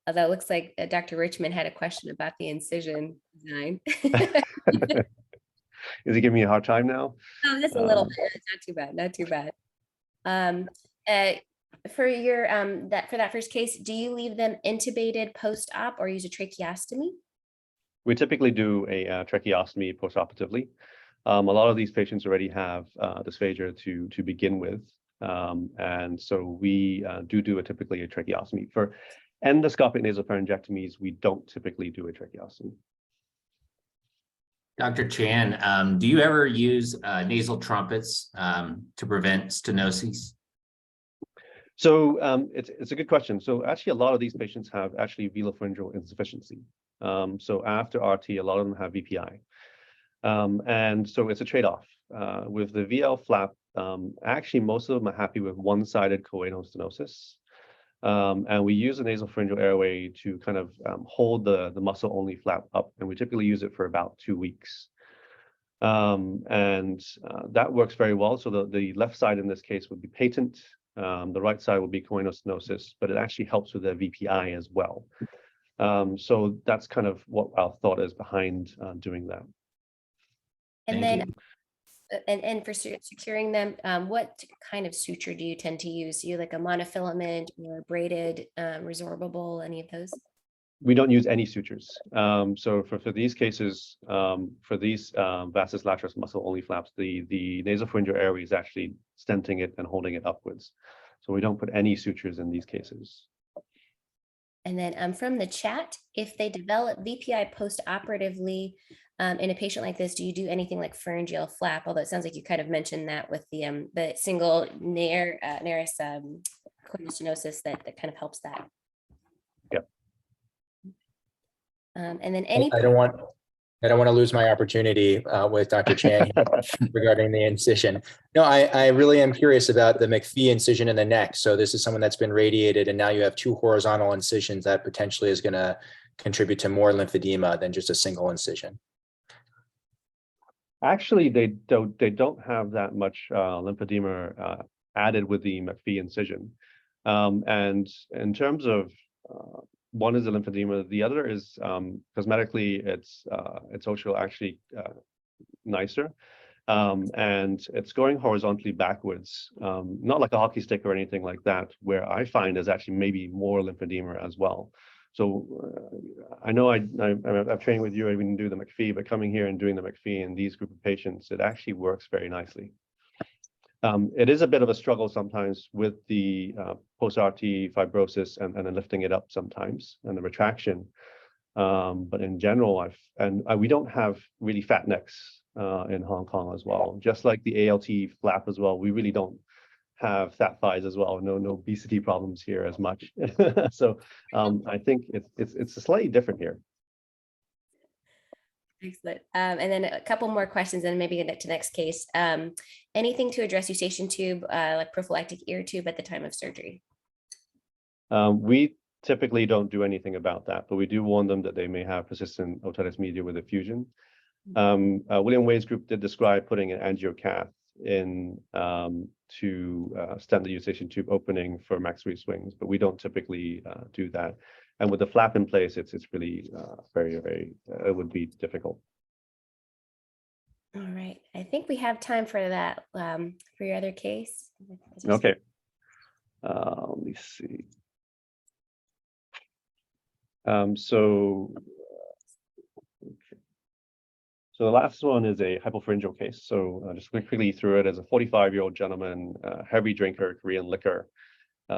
Although it looks like Dr. Richmond had a question about the incision design. Is he giving me a hard time now? Oh, just a little bit. It's not too bad. Not too bad. For your for that first case, do you leave them intubated post-op or use a tracheostomy? We typically do a tracheostomy postoperatively. A lot of these patients already have dysphagia to begin with, and so we do typically a tracheostomy. For endoscopic nasopharyngectomies, we don't typically do a tracheostomy. Dr. Chan, do you ever use nasal trumpets to prevent stenoses? So it's a good question. So actually, a lot of these patients have actually velopharyngeal insufficiency. So after RT, a lot of them have VPI. And so it's a trade-off. With the VL flap, actually, most of them are happy with one-sided choanal stenosis. And we use the nasopharyngeal airway to kind of hold the muscle-only flap up, and we typically use it for about 2 weeks. That works very well. So the left side in this case would be patent. The right side would be choanal stenosis, but it actually helps with their VPI as well. So that's kind of what our thought is behind doing that. And Thank then, and for securing them, what kind of suture do you tend to use? Do you like a monofilament or braided, resorbable, any of those? We don't use any sutures. So for these cases, for these vastus lateralis muscle-only flaps, the nasopharyngeal airway is actually stenting it and holding it upwards. So we don't put any sutures in these cases. And then from the chat, if they develop VPI post-operatively in a patient like this, do you do anything like pharyngeal flap? Although it sounds like you kind of mentioned that with the single nares stenosis that kind of helps that. Yep. And then I don't want to lose my opportunity with Dr. Chan regarding the incision. No, I really am curious about the McPhee incision in the neck. So this is someone that's been radiated, and now you have 2 horizontal incisions that potentially is going to contribute to more lymphedema than just a single incision. Actually, they don't have that much lymphedema added with the McPhee incision. And in terms of one is the lymphedema, the other is cosmetically it's actually nicer, and it's going horizontally backwards, not like a hockey stick or anything like that, where I find is actually maybe more lymphedema as well. So I know I've trained with you, I didn't do the McPhee, but coming here and doing the McPhee in these group of patients, it actually works very nicely. It is a bit of a struggle sometimes with the post-RT fibrosis and then lifting it up sometimes and the retraction. But in general, we don't have really fat necks in Hong Kong as well. Just like the ALT flap as well, we really don't have fat thighs as well. No obesity problems here as much. So I think it's slightly different here. Excellent. And then a couple more questions and maybe get to the next case. Anything to address eustachian tube, like prophylactic ear tube at the time of surgery? We typically don't do anything about that, but we do warn them that they may have persistent otitis media with effusion. William Way's group did describe putting an angiocath in to stent the eustachian tube opening for maxillary swings, but we don't typically do that. And with the flap in place, it's really very it would be difficult. All right, I think we have time for that, for your other case. Okay. Let me see. So the last one is a hypopharyngeal case. So just quickly through it, as a 45-year-old gentleman, heavy drinker, Korean liquor,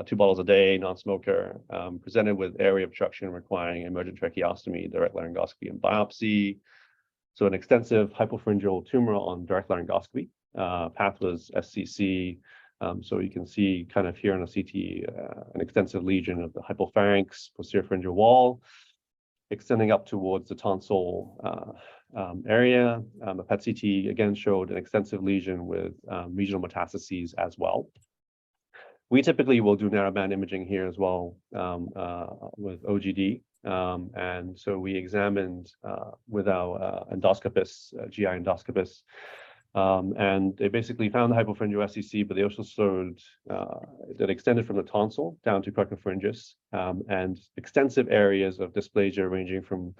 2 bottles a day, non-smoker, presented with airway obstruction requiring emergent tracheostomy, direct laryngoscopy, and biopsy. So an extensive hypopharyngeal tumor on direct laryngoscopy. Path was SCC. So you can see kind of here on a CT, an extensive lesion of the hypopharynx, posterior pharyngeal wall, extending up towards the tonsil area. A PET CT again showed an extensive lesion with regional metastases as well. We typically will do narrowband imaging here as well with OGD. And so we examined with our endoscopists, GI endoscopists, and they basically found the hypopharyngeal SCC, but they also showed that extended from the tonsil down to cricopharyngeus, and extensive areas of dysplasia ranging from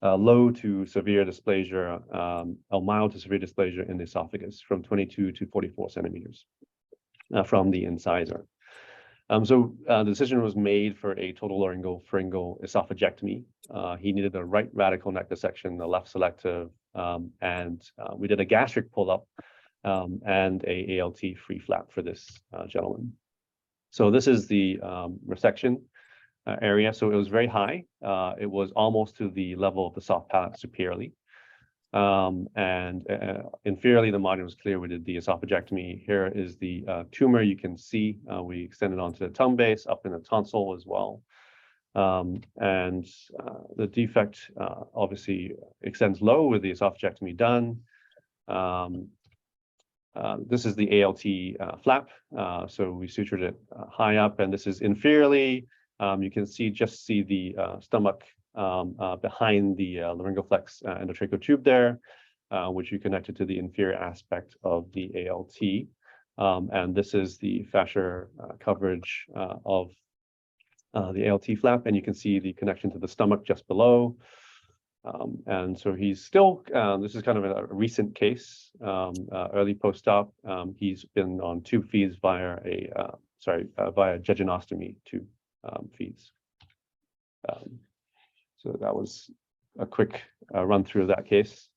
low to severe dysplasia, or mild to severe dysplasia in the esophagus from 22 to 44 centimeters from the incisor. So the decision was made for a total laryngopharyngeal esophagectomy. He needed a right radical neck dissection, the left selective, and we did a gastric pull-up and a ALT free flap for this gentleman. So this is the resection area. So it was very high. It was almost to the level of the soft palate superiorly. And inferiorly, the margin was clear. We did the esophagectomy. Here is the tumor. You can see we extended onto the tongue base, up in the tonsil as well. And the defect obviously extends low with the esophagectomy done. This is the ALT flap. So we sutured it high up, and this is inferiorly. You can just see the stomach behind the laryngoflex endotracheal tube there, which you connected to the inferior aspect of the ALT. And this is the fascial coverage of the ALT flap, and you can see the connection to the stomach just below. And so he's still, this is kind of a recent case, early post-op. He's been on tube feeds via via jejunostomy tube feeds. So that was a quick run through of that case.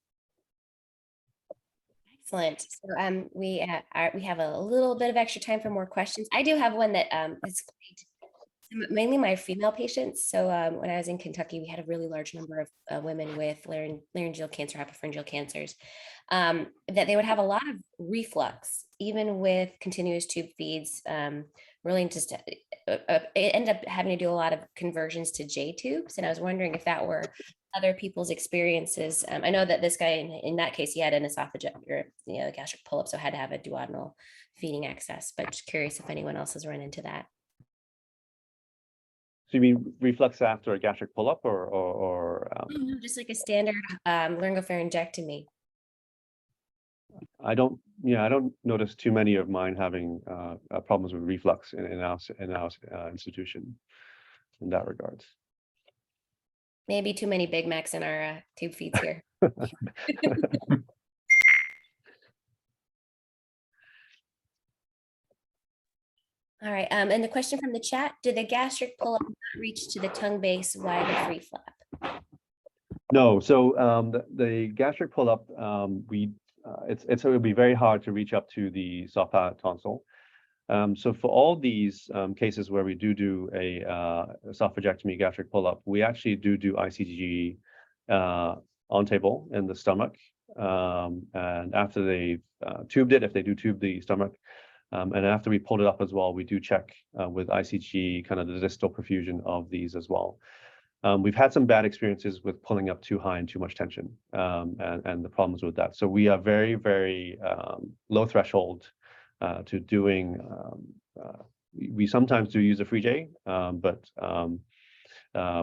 Excellent. So we have a little bit of extra time for more questions. I do have one that is mainly my female patients. So when I was in Kentucky, we had a really large number of women with laryngeal cancer, hypopharyngeal cancers, that they would have a lot of reflux, even with continuous tube feeds. Really just it ended up having to do a lot of conversions to J tubes. And I was wondering if that were other people's experiences. I know that this guy, in that case, he had an esophageal, or gastric pull-up, so had to have a duodenal feeding access, but just curious if anyone else has run into that. So you mean reflux after a gastric pull-up or No, just like a standard laryngopharyngectomy. I don't notice too many of mine having problems with reflux in our institution in that regard. Maybe too many Big Macs in our tube feeds here. All right, and the question from the chat: did the gastric pull-up not reach to the tongue base via the free flap? No, so the gastric pull-up, it would be very hard to reach up to the soft palate tonsil. So for all these cases where we do a esophagectomy gastric pull-up, we actually do ICG on table in the stomach, and after they tubed it, if they do tube the stomach, and after we pulled it up as well, we do check with ICG kind of the distal perfusion of these as well. We've had some bad experiences with pulling up too high and too much tension, and the problems with that. So we are very, very low threshold to doing. We sometimes do use a free J, but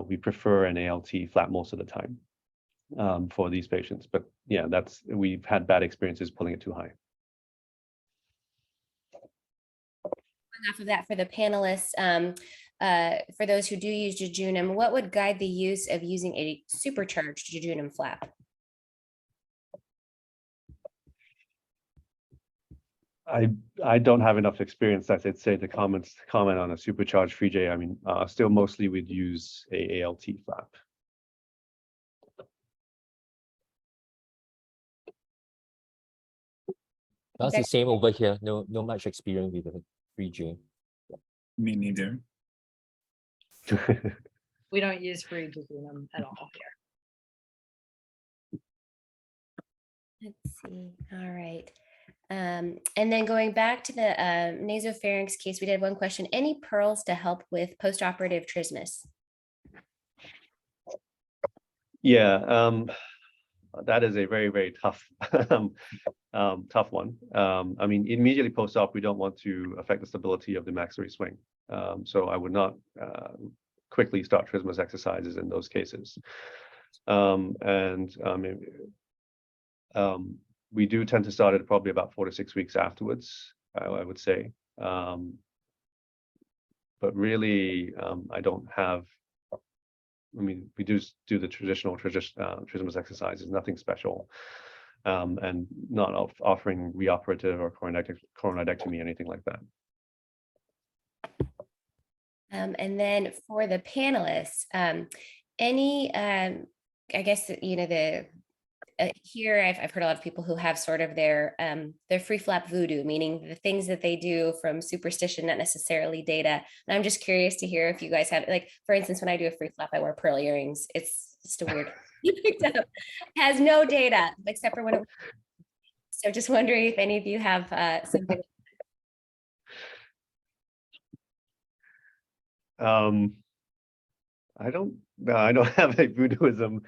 we prefer an ALT flap most of the time for these patients. But yeah, we've had bad experiences pulling it too high. Off of that, for the panelists, for those who do use jejunum, what would guide the use of using a supercharged jejunum flap? I don't have enough experience, as I'd say, to comment on a supercharged free J. I mean, still mostly we'd use a ALT flap. That's the same over here. No much experience with the free J. Me neither. We don't use free jejunum at all here. Let's see. All right. And then going back to the nasopharynx case, we did one question. Any pearls to help with postoperative trismus? Yeah, that is a very, very tough, tough one. I mean, immediately post-op, we don't want to affect the stability of the maxillary swing. So I would not quickly start trismus exercises in those cases. We do tend to start it probably about 4 to 6 weeks afterwards, I would say. But really, I don't have, I mean, we do the traditional trismus exercises, nothing special, and not offering reoperative or coronidectomy, anything like that. And then for the panelists, any, I guess, you know, here I've heard a lot of people who have sort of their free flap voodoo, meaning the things that they do from superstition, not necessarily data. And I'm just curious to hear if you guys have, like, for instance, when I do a free flap, I wear pearl earrings. It's just a weird, you picked up, has no data except for when it. So just wondering if any of you have something. I don't have a voodooism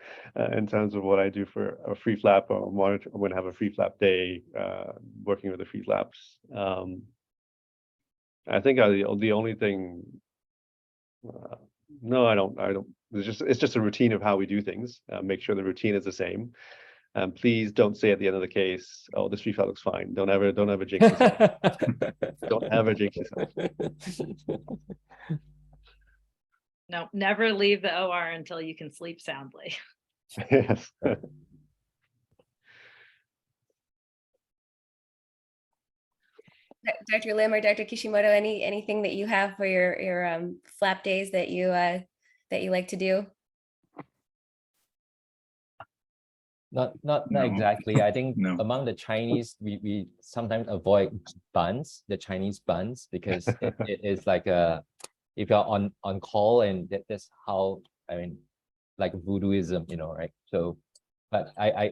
in terms of what I do for a free flap or monitor when I have a free flap day, working with the free flaps. I think the only thing, no, I don't. It's just a routine of how we do things. Make sure the routine is the same. And please don't say at the end of the case, "Oh, this free flap looks fine." Don't ever jinx yourself. Don't ever jinx yourself. No, never leave the OR until you can sleep soundly. Yes. Dr. Lim or Dr. Kishimoto, anything that you have for your flap days that you like to do? Not No. exactly. I think No. among the Chinese, we sometimes avoid buns, the Chinese buns, because it is like if you're on call, and that's how, I mean, like voodooism, you know, right? So, but I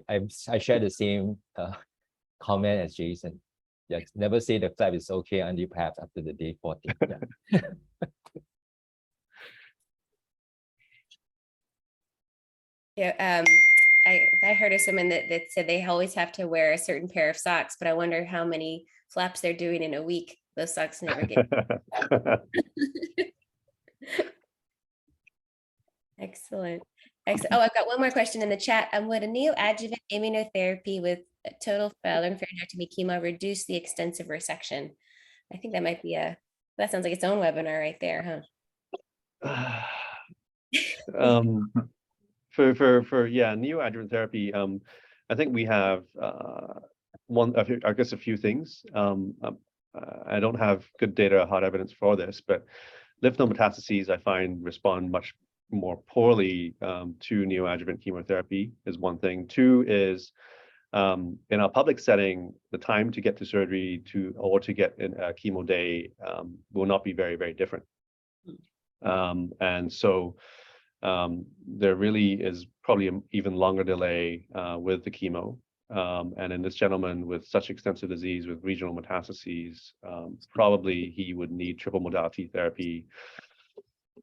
share the same comment as Jason. Yeah, never say the flap is okay until perhaps after the day 14. Yeah. Yeah, I heard of someone that said they always have to wear a certain pair of socks, but I wonder how many flaps they're doing in a week. Those socks never get. Excellent. Excellent. Oh, I've got one more question in the chat. Would a neoadjuvant immunotherapy with a total pharyngectomy chemo reduce the extensive resection? I think that might be that sounds like its own webinar right there, huh? For neoadjuvant therapy, I think we have I guess a few things. I don't have good data, hard evidence for this, but lymph node metastases I find respond much more poorly to neoadjuvant chemotherapy is one thing. Two is in our public setting, the time to get to surgery or to get in a chemo day will not be very, very different. And so there really is probably an even longer delay with the chemo. And in this gentleman with such extensive disease with regional metastases, probably he would need triple modality therapy.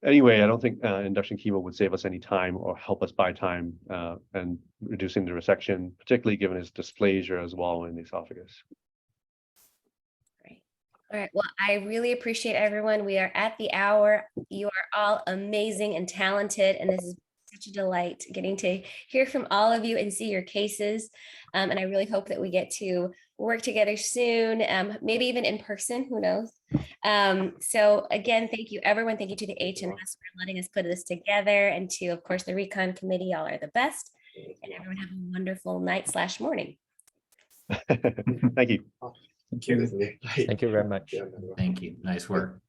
Anyway, I don't think induction chemo would save us any time or help us buy time and reducing the resection, particularly given his dysplasia as well in the esophagus. Great. All right. Well, I really appreciate everyone. We are at the hour. You are all amazing and talented, and this is such a delight getting to hear from all of you and see your cases. And I really hope that we get to work together soon, maybe even in person, who knows. So again, thank you everyone. Thank you to the AHNS for letting us put this together, and to, of course, the Recon committee. Y'all are the best. And everyone have a wonderful night/morning. Thank you. Thank you. Thank you very much. Thank you. Nice work.